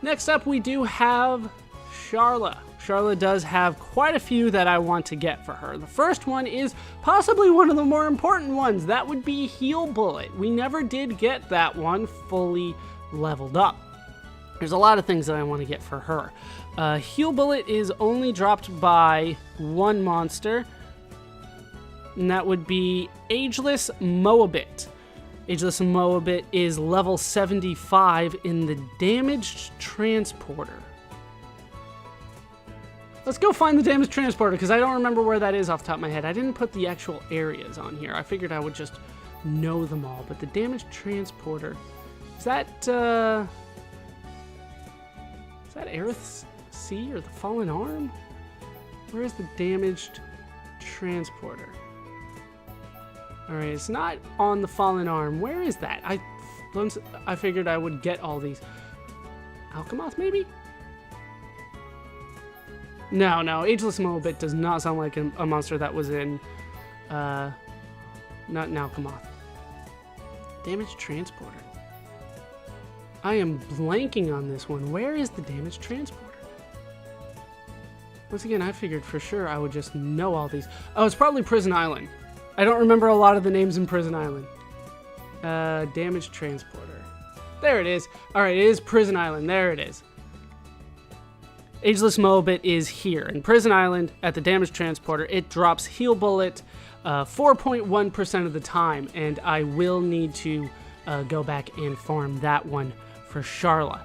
Next up, we do have Sharla. Sharla does have quite a few that I want to get for her. The first one is possibly one of the more important ones. That would be Heal Bullet. We never did get that one fully leveled up. There's a lot of things that I want to get for her. Heal Bullet is only dropped by one monster, and that would be Ageless Moabit. Ageless Moabit is level 75 in the Damaged Transporter. Let's go find the Damaged Transporter, because I don't remember where that is off the top of my head. I didn't put the actual areas on here. I figured I would just know them all. But the Damaged Transporter, is that Aerith Sea or the Fallen Arm? Where is the Damaged Transporter? Alright, it's not on the Fallen Arm. Where is that? I figured I would get all these. Alchemoth, maybe? No, Ageless Moabit does not sound like a monster that was in, not an Alchemoth. Damaged Transporter. I am blanking on this one. Where is the Damaged Transporter? Once again, I figured for sure I would just know all these. Oh, it's probably Prison Island. I don't remember a lot of the names in Prison Island. Damaged Transporter. There it is. Alright, it is Prison Island. There it is. Ageless Moabit is here. In Prison Island, at the Damaged Transporter, it drops Heal Bullet 4.1% of the time, and I will need to go back and farm that one for Sharla.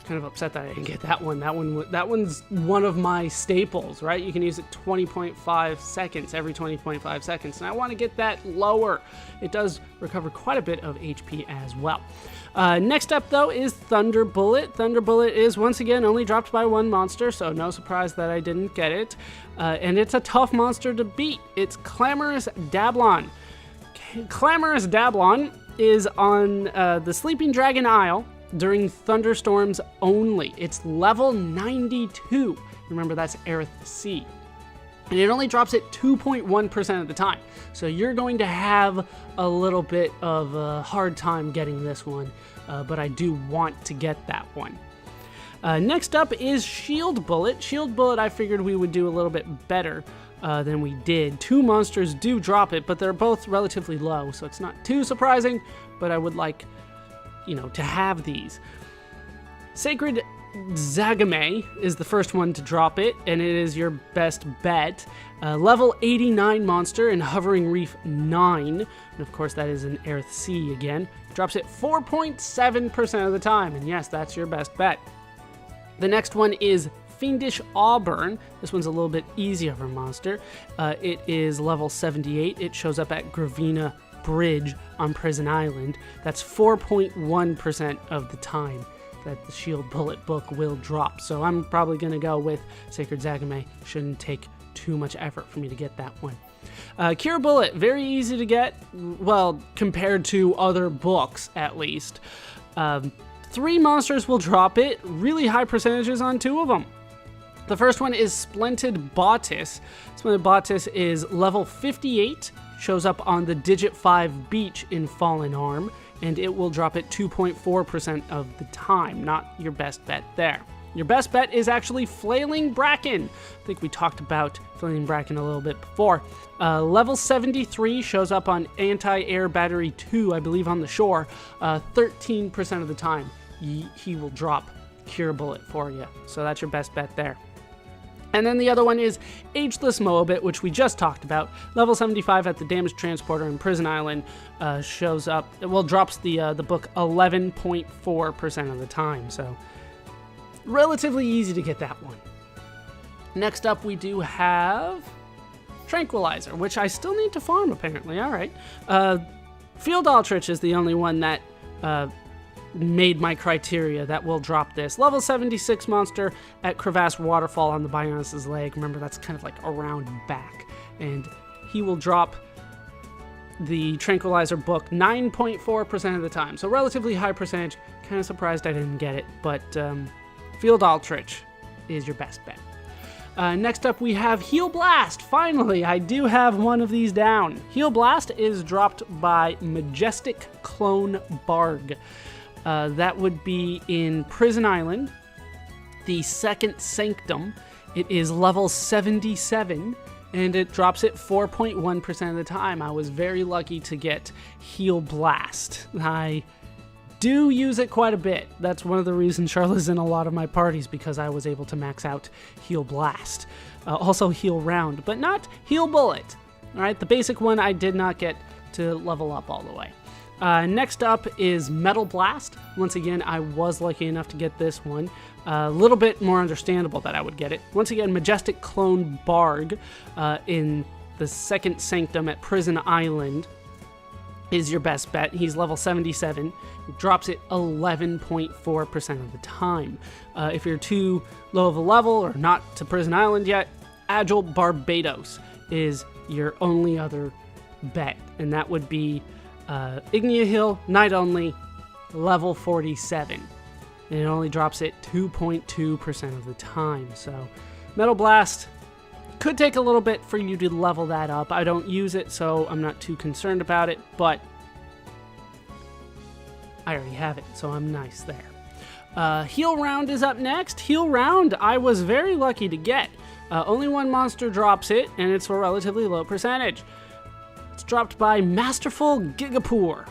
Kind of upset that I didn't get that one. That one's one of my staples, right? You can use it 20.5 seconds, every 20.5 seconds, and I want to get that lower. It does recover quite a bit of HP as well. Next up, though, is Thunder Bullet. Thunder Bullet is, once again, only dropped by one monster, so no surprise that I didn't get it. And it's a tough monster to beat. It's Clamorous Dablon. Clamorous Dablon is on the Sleeping Dragon Isle during thunderstorms only. It's level 92. Remember, that's Aerith Sea. And it only drops it 2.1% of the time. So you're going to have a little bit of a hard time getting this one, but I do want to get that one. Next up is Shield Bullet. Shield Bullet, I figured we would do a little bit better than we did. Two monsters do drop it, but they're both relatively low, so it's not too surprising, but I would like, to have these. Sacred Zagame is the first one to drop it, and it is your best bet. Level 89 monster in Hovering Reef 9, and of course that is an Aerith Sea again. Drops it 4.7% of the time, and yes, that's your best bet. The next one is Fiendish Auburn. This one's a little bit easier of a monster. It is level 78. It shows up at Gravina Bridge on Prison Island. That's 4.1% of the time that the Shield Bullet book will drop. So I'm probably going to go with Sacred Zagame. Shouldn't take too much effort for me to get that one. Cure Bullet, very easy to get, well, compared to other books at least. 3 monsters will drop it, really high percentages on 2 of them. The first one is Splendid Bautis. Splendid Bautis is level 58, shows up on the Digit 5 beach in Fallen Arm, and it will drop it 2.4% of the time. Not your best bet there. Your best bet is actually Flailing Bracken. I think we talked about Flailing Bracken a little bit before. Level 73 shows up on Anti-Air Battery 2, I believe on the shore. 13% of the time he will drop Cure Bullet for you. So that's your best bet there. And then the other one is Ageless Moabit, which we just talked about. Level 75 at the Damaged Transporter in Prison Island shows up, well, drops the book 11.4% of the time. So relatively easy to get that one. Next up, we do have Tranquilizer, which I still need to farm, apparently. All right. Field Aldrich is the only one that made my criteria that will drop this. Level 76 monster at Crevasse Waterfall on the Bionis' leg. Remember, that's kind of like around back. And he will drop the Tranquilizer book 9.4% of the time. So relatively high percentage. Kind of surprised I didn't get it, but Field Aldrich is your best bet. Next up, we have Heal Blast. Finally, I do have one of these down. Heal Blast is dropped by Majestic Clone Barg. That would be in Prison Island, the second Sanctum. It is level 77, and it drops it 4.1% of the time. I was very lucky to get Heal Blast. I do use it quite a bit. That's one of the reasons Sharla's in a lot of my parties, because I was able to max out Heal Blast. Also Heal Round, but not Heal Bullet. Alright, the basic one I did not get to level up all the way. Next up is Metal Blast. Once again, I was lucky enough to get this one. A little bit more understandable that I would get it. Once again, Majestic Clone Barg in the second Sanctum at Prison Island is your best bet. He's level 77. Drops it 11.4% of the time. If you're too low of a level or not to Prison Island yet, Agile Barbados is your only other bet. And that would be Ignia Hill, Night Only, level 47. And it only drops it 2.2% of the time. So Metal Blast could take a little bit for you to level that up. I don't use it, so I'm not too concerned about it, but I already have it, so I'm nice there. Heal Round is up next. Heal Round, I was very lucky to get. Only one monster drops it, and it's a relatively low percentage. It's dropped by Masterful Gigapur,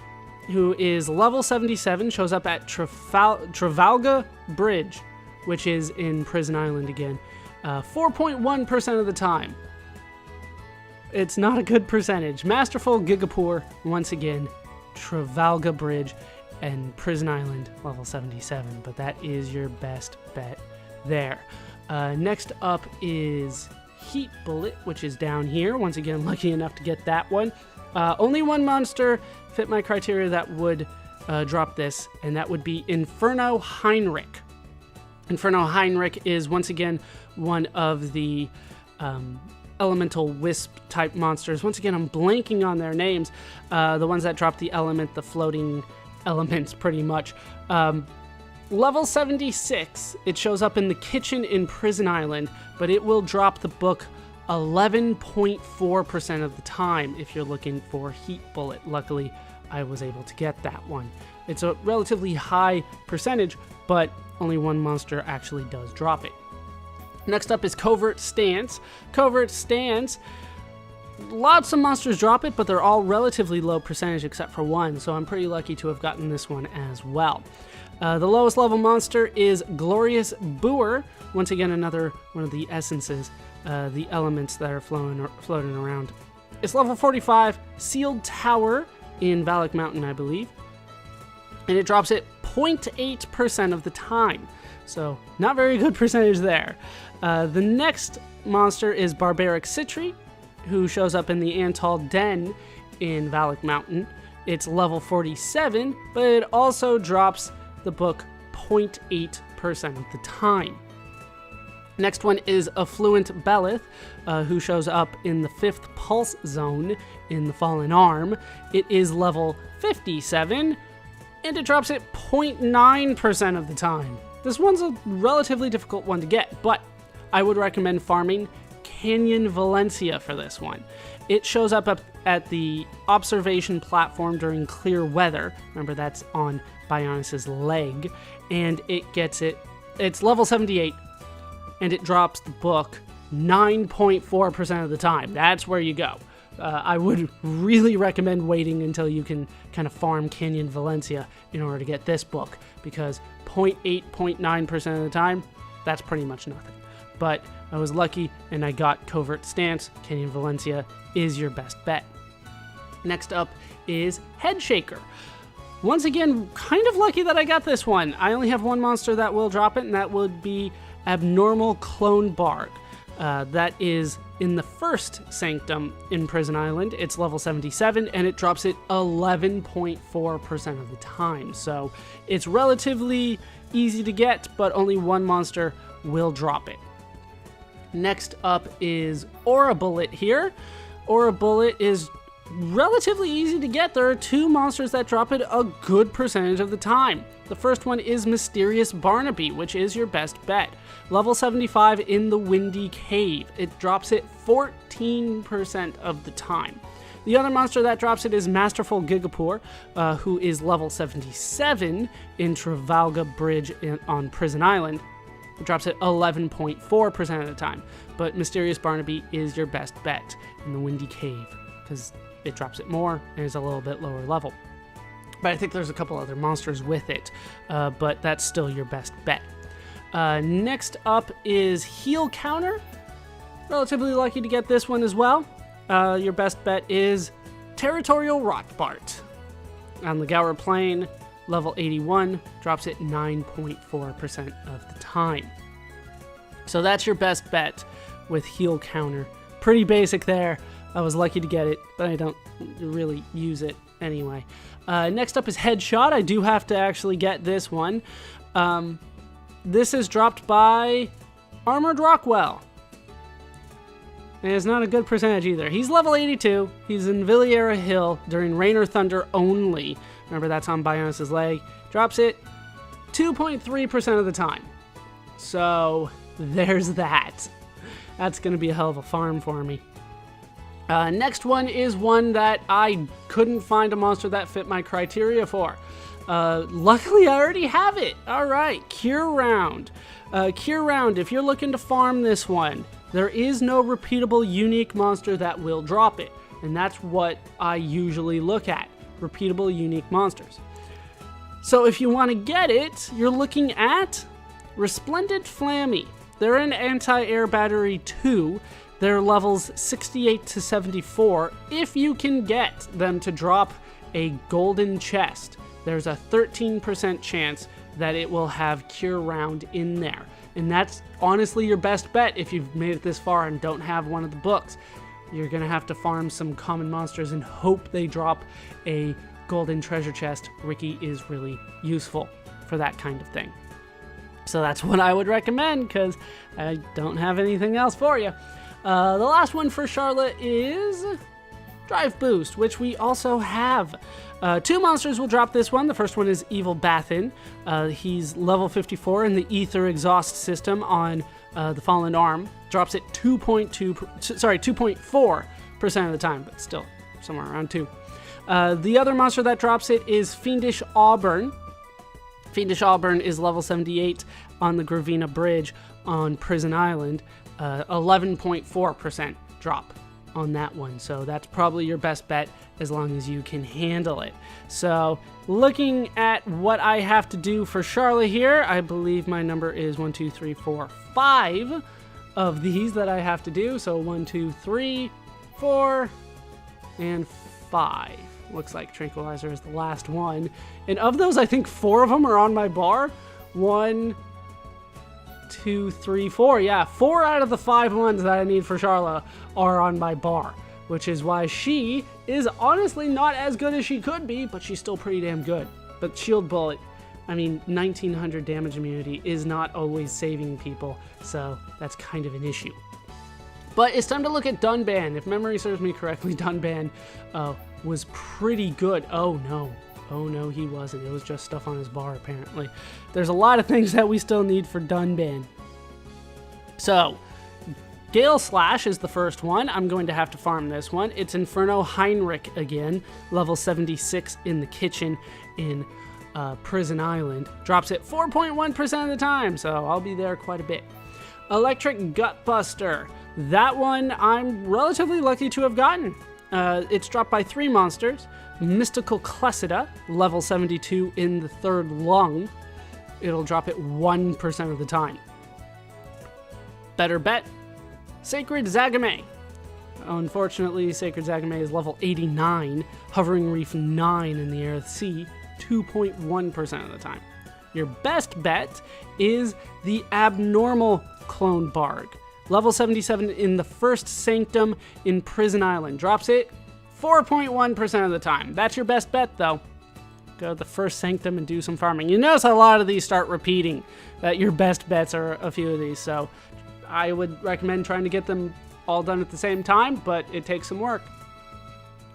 who is level 77, shows up at Trafalgar Bridge, which is in Prison Island again. 4.1% of the time. It's not a good percentage. Masterful Gigapur, once again, Trafalgar Bridge and Prison Island, level 77, but that is your best bet there. Next up is Heat Bullet, which is down here. Once again, lucky enough to get that one. Only one monster fit my criteria that would drop this, and that would be Inferno Heinrich. Inferno Heinrich is, once again, one of the elemental wisp type monsters. Once again, I'm blanking on their names. The ones that drop the element, the floating elements, pretty much. Level 76, it shows up in the kitchen in Prison Island, but it will drop the book 11.4% of the time if you're looking for Heat Bullet. Luckily, I was able to get that one. It's a relatively high percentage, but only one monster actually does drop it. Next up is Covert Stance. Covert Stance, lots of monsters drop it, but they're all relatively low percentage except for one, so I'm pretty lucky to have gotten this one as well. The lowest level monster is Glorious Boer. Once again, another one of the essences, the elements that are floating around. It's level 45, Sealed Tower in Valak Mountain, I believe. And it drops it 0.8% of the time. So, not very good percentage there. The next monster is Barbaric Citri, who shows up in the Antal Den in Valak Mountain. It's level 47, but it also drops the book 0.8% of the time. Next one is Affluent Belith, who shows up in the 5th Pulse Zone in the Fallen Arm. It is level 57, and it drops it 0.9% of the time. This one's a relatively difficult one to get, but I would recommend farming Canyon Valencia for this one. It shows up at the observation platform during clear weather. Remember, that's on Bionis's leg, and it's level 78, and it drops the book 9.4% of the time. That's where you go. I would really recommend waiting until you can kind of farm Canyon Valencia in order to get this book, because 0.9% of the time, that's pretty much nothing. But I was lucky, and I got Covert Stance. Canyon Valencia is your best bet. Next up is Headshaker. Once again, kind of lucky that I got this one. I only have one monster that will drop it, and that would be Abnormal Clone Barg. That is in the 1st Sanctum in Prison Island. It's level 77, and it drops it 11.4% of the time. So it's relatively easy to get, but only one monster will drop it. Next up is Aura Bullet here. Aura Bullet is relatively easy to get. There are two monsters that drop it a good percentage of the time. The first one is Mysterious Barnaby, which is your best bet. Level 75 in the Windy Cave. It drops it 14% of the time. The other monster that drops it is Masterful Gigapur, who is level 77 in Trafalgar Bridge on Prison Island. It drops it 11.4% of the time. But Mysterious Barnaby is your best bet in the Windy Cave, because it drops it more and is a little bit lower level. But I think there's a couple other monsters with it, but that's still your best bet. Next up is Heal Counter. Relatively lucky to get this one as well. Your best bet is Territorial Rotbart. On the Gower Plain, level 81, drops it 9.4% of the time. So that's your best bet with Heal Counter. Pretty basic there. I was lucky to get it, but I don't really use it anyway. Next up is Headshot. I do have to actually get this one. This is dropped by Armored Rockwell. And it's not a good percentage either. He's level 82. He's in Villiera Hill during Rain or Thunder only. Remember, that's on Bionis' leg. Drops it 2.3% of the time. So there's that. That's going to be a hell of a farm for me. Next one is one that I couldn't find a monster that fit my criteria for. Luckily, I already have it. All right, Cure Round. Cure Round, if you're looking to farm this one, there is no repeatable unique monster that will drop it. And that's what I usually look at, repeatable unique monsters. So if you want to get it, you're looking at Resplendent Flammy. They're in Anti-Air Battery 2. They're levels 68 to 74. If you can get them to drop a golden chest, there's a 13% chance that it will have Cure Round in there. And that's honestly your best bet if you've made it this far and don't have one of the books. You're going to have to farm some common monsters and hope they drop a golden treasure chest. Ricky is really useful for that kind of thing. So that's what I would recommend, because I don't have anything else for you. The last one for Sharla is Drive Boost, which we also have. Two monsters will drop this one. The first one is Evil Bathin. He's level 54 in the Ether Exhaust system on the Fallen Arm. Drops it 2.4% of the time, but still somewhere around 2. The other monster that drops it is Fiendish Auburn. Fiendish Auburn is level 78 on the Gravina Bridge on Prison Island. 11.4% drop on that one, so that's probably your best bet as long as you can handle it. So looking at what I have to do for Sharla here, I believe my number is 1, 2, 3, 4, 5 of these that I have to do. So 1, 2, 3, 4, and 5. Looks like Tranquilizer is the last one, and of those I think 4 of them are on my bar. 1, 2, 3, 4. Yeah, 4 out of the 5 ones that I need for Sharla are on my bar, which is why she is honestly not as good as she could be, but she's still pretty damn good. But Shield Bullet, I mean, 1900 damage immunity is not always saving people, so that's kind of an issue. But it's time to look at Dunban. If memory serves me correctly, Dunban was pretty good. Oh no, he wasn't. It was just stuff on his bar, apparently. There's a lot of things that we still need for Dunban. So, Gale Slash is the first one. I'm going to have to farm this one. It's Inferno Heinrich again, level 76 in the kitchen in Prison Island. Drops it 4.1% of the time, so I'll be there quite a bit. Electric Gutbuster. That one I'm relatively lucky to have gotten. It's dropped by 3 monsters. Mystical Clessida, level 72 in the third lung. It'll drop it 1% of the time. Better bet, Sacred Zagame. Unfortunately, Sacred Zagame is level 89, Hovering Reef 9 in the Air Sea, 2.1% of the time. Your best bet is the Abnormal Clone Barg, level 77 in the First Sanctum in Prison Island. Drops it 4.1% of the time. That's your best bet, though. Go to the First Sanctum and do some farming. You notice a lot of these start repeating, that your best bets are a few of these, so I would recommend trying to get them all done at the same time, but it takes some work.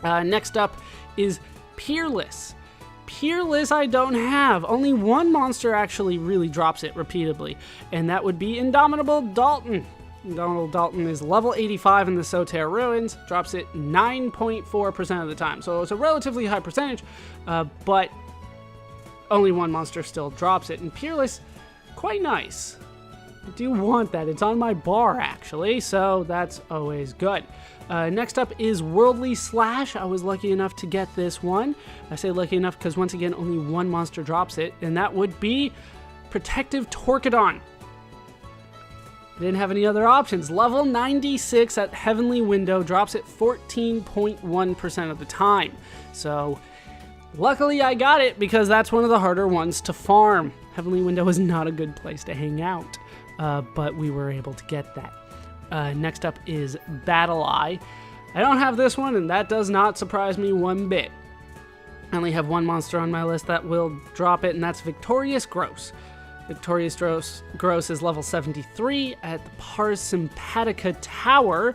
Next up is Peerless. Peerless I don't have. Only one monster actually really drops it repeatedly, and that would be Indomitable Dalton. Donald Dalton is level 85 in the Soter Ruins, drops it 9.4% of the time. So it's a relatively high percentage, but only one monster still drops it. And Peerless, quite nice. I do want that. It's on my bar, actually, so that's always good. Next up is Worldly Slash. I was lucky enough to get this one. I say lucky enough because, once again, only one monster drops it, and that would be Protective Torquedon. Didn't have any other options. Level 96 at Heavenly Window, drops it 14.1% of the time. So, luckily I got it because that's one of the harder ones to farm. Heavenly Window is not a good place to hang out, but we were able to get that. Next up is Battle Eye. I don't have this one, and that does not surprise me one bit. I only have one monster on my list that will drop it, and that's Victorious Gross. Victorious Gross is level 73 at the Pars Sympathetica Tower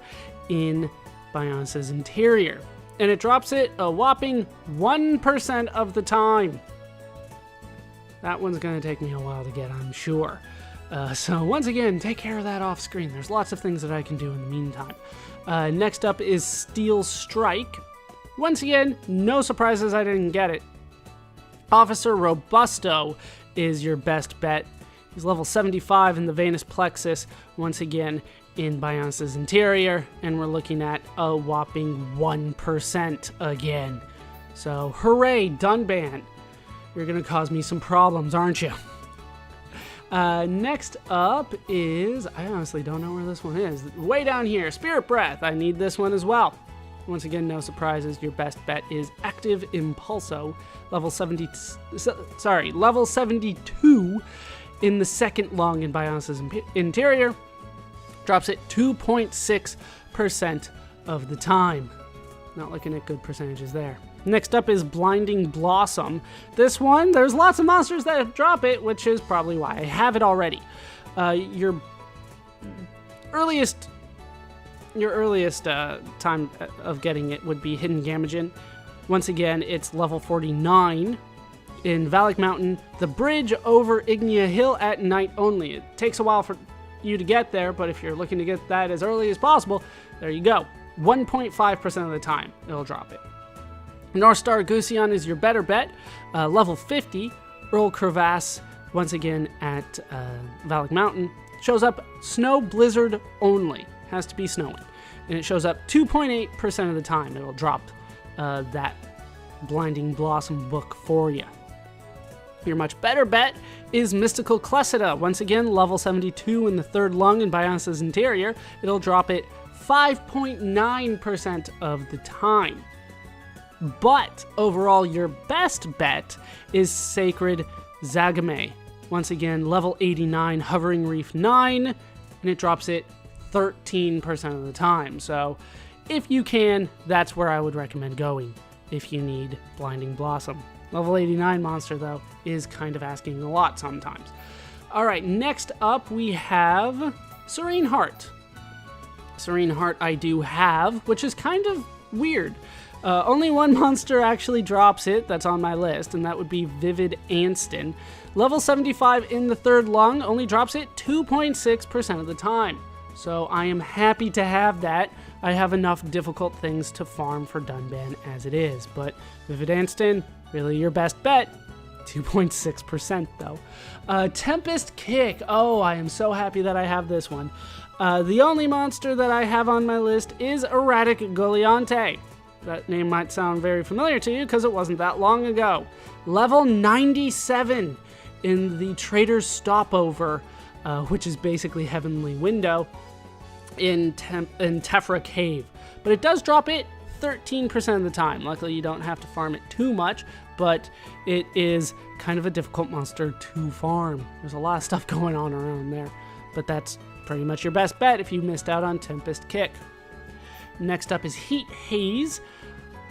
in Bionis' Interior. And it drops it a whopping 1% of the time. That one's going to take me a while to get, I'm sure. So once again, take care of that off screen. There's lots of things that I can do in the meantime. Next up is Steel Strike. Once again, no surprises I didn't get it. Officer Robusto is your best bet. He's level 75 in the Venus Plexus, once again in Bionis' Interior, and we're looking at a whopping 1% again. So hooray, Dunban. You're gonna cause me some problems, aren't you? Next up is, I honestly don't know where this one is. Way down here, Spirit Breath. I need this one as well. Once again, no surprises. Your best bet is Active Impulso, level 72 in the second lung in Bionis' Interior. Drops it 2.6% of the time. Not looking at good percentages there. Next up is Blinding Blossom. This one, there's lots of monsters that drop it, which is probably why I have it already. Your earliest time of getting it would be Hidden Gamagen. Once again, it's level 49 in Valak Mountain, the bridge over Ignea Hill at night only. It takes a while for you to get there, but if you're looking to get that as early as possible, there you go. 1.5% of the time, it'll drop it. North Star Gusion is your better bet. Level 50, Earl Crevasse, once again at Valak Mountain. Shows up snow blizzard only. Has to be snowing. And it shows up 2.8% of the time. It'll drop that Blinding Blossom book for you. Your much better bet is Mystical Clessida. Once again, level 72 in the third lung in Bionis' Interior. It'll drop it 5.9% of the time. But overall, your best bet is Sacred Zagame. Once again, level 89, Hovering Reef 9, and it drops it 13% of the time. So if you can, that's where I would recommend going if you need Blinding Blossom. Level 89 monster, though, is kind of asking a lot sometimes. All right, next up we have Serene Heart. Serene Heart I do have, which is kind of weird. Only one monster actually drops it that's on my list, and that would be Vivid Anston. Level 75 in the third lung, only drops it 2.6% of the time. So I am happy to have that. I have enough difficult things to farm for Dunban as it is, but Vivid Anston, really your best bet. 2.6% though. Tempest Kick. Oh, I am so happy that I have this one. The only monster that I have on my list is Erratic Goliante. That name might sound very familiar to you because it wasn't that long ago. Level 97 in the Trader's Stopover, which is basically Heavenly Window in Tephra Cave. But it does drop it 13% of the time. Luckily, you don't have to farm it too much, but it is kind of a difficult monster to farm. There's a lot of stuff going on around there, but that's pretty much your best bet if you missed out on Tempest Kick. Next up is Heat Haze.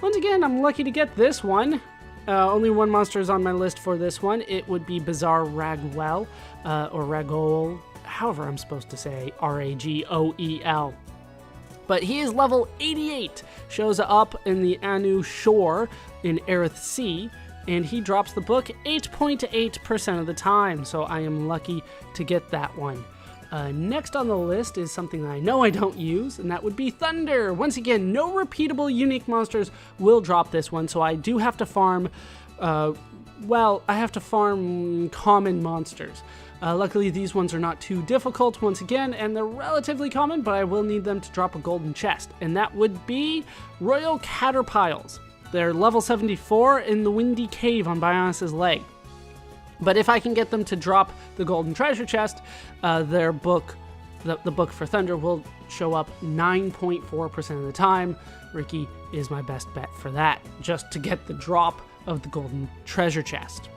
Once again, I'm lucky to get this one. Only one monster is on my list for this one. It would be Bizarre Ragwell, or Ragol, however I'm supposed to say, Ragoel. But he is level 88, shows up in the Anu Shore in Aerith Sea, and he drops the book 8.8% of the time, so I am lucky to get that one. Next on the list is something that I know I don't use, and that would be Thunder. Once again, no repeatable unique monsters will drop this one, so I do have to farm, I have to farm common monsters. Luckily, these ones are not too difficult, once again, and they're relatively common, but I will need them to drop a golden chest, and that would be Royal Caterpiles. They're level 74 in the Windy Cave on Bionis' leg. But if I can get them to drop the golden treasure chest, their book, the book for Thunder, will show up 9.4% of the time. Ricky is my best bet for that, just to get the drop of the golden treasure chest.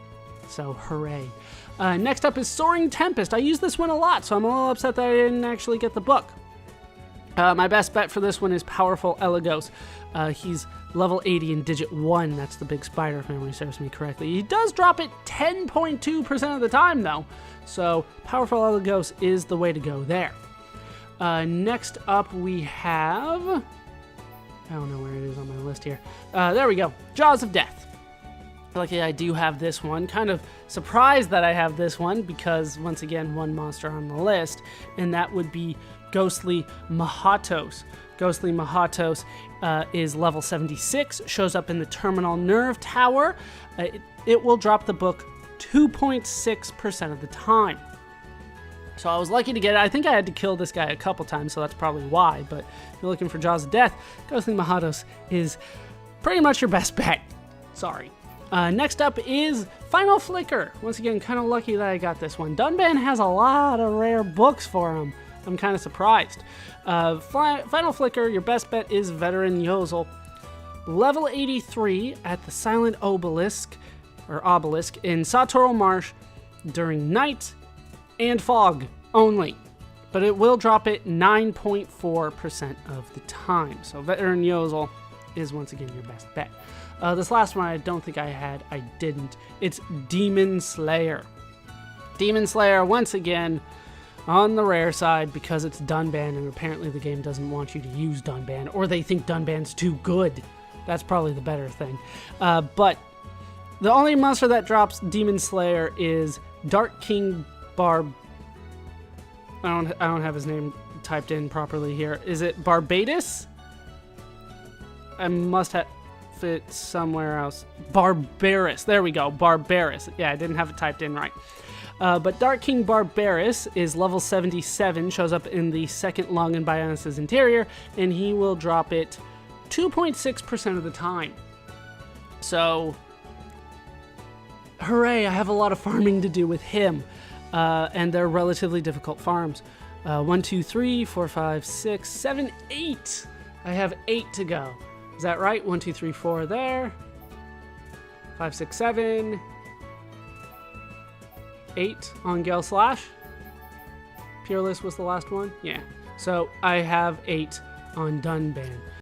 So hooray. Next up is Soaring Tempest. I use this one a lot, so I'm a little upset that I didn't actually get the book. My best bet for this one is Powerful Elagos. He's level 80 in Digit 1. That's the big spider, if memory serves me correctly. He does drop it 10.2% of the time, though. So Powerful Elagos is the way to go there. Next up, we have... I don't know where it is on my list here. There we go. Jaws of Death. Luckily, I do have this one. Kind of surprised that I have this one because, once again, one monster on the list, and that would be Ghostly Mahatos. Ghostly Mahatos is level 76, shows up in the Terminal Nerve Tower. It will drop the book 2.6% of the time. So I was lucky to get it. I think I had to kill this guy a couple times, so that's probably why. But if you're looking for Jaws of Death, Ghostly Mahatos is pretty much your best bet. Sorry. Next up is Final Flicker. Once again, kind of lucky that I got this one. Dunban has a lot of rare books for him. I'm kind of surprised. Final Flicker, your best bet is Veteran Yozel. Level 83 at the Silent Obelisk in Satoral Marsh during night and fog only. But it will drop it 9.4% of the time. So Veteran Yozel is once again your best bet. This last one I don't think I had. I didn't. It's Demon Slayer. Demon Slayer, once again, on the rare side because it's Dunban, and apparently the game doesn't want you to use Dunban, or they think Dunban's too good. That's probably the better thing. But the only monster that drops Demon Slayer is Dark King Barb. I don't have his name typed in properly here. Is it Barbatus? I must have it somewhere else. Barbarous. There we go. Barbarous. Yeah, I didn't have it typed in right. But Dark King Barbarous is level 77, shows up in the second lung in Bionis' interior, and he will drop it 2.6% of the time. So, hooray, I have a lot of farming to do with him. And they're relatively difficult farms. 1, 2, 3, 4, 5, 6, 7, 8. I have 8 to go. Is that right? 1, 2, 3, 4 there. 5, 6, 7. 8 on Gale Slash. Peerless was the last one? Yeah. So I have 8 on Dunban.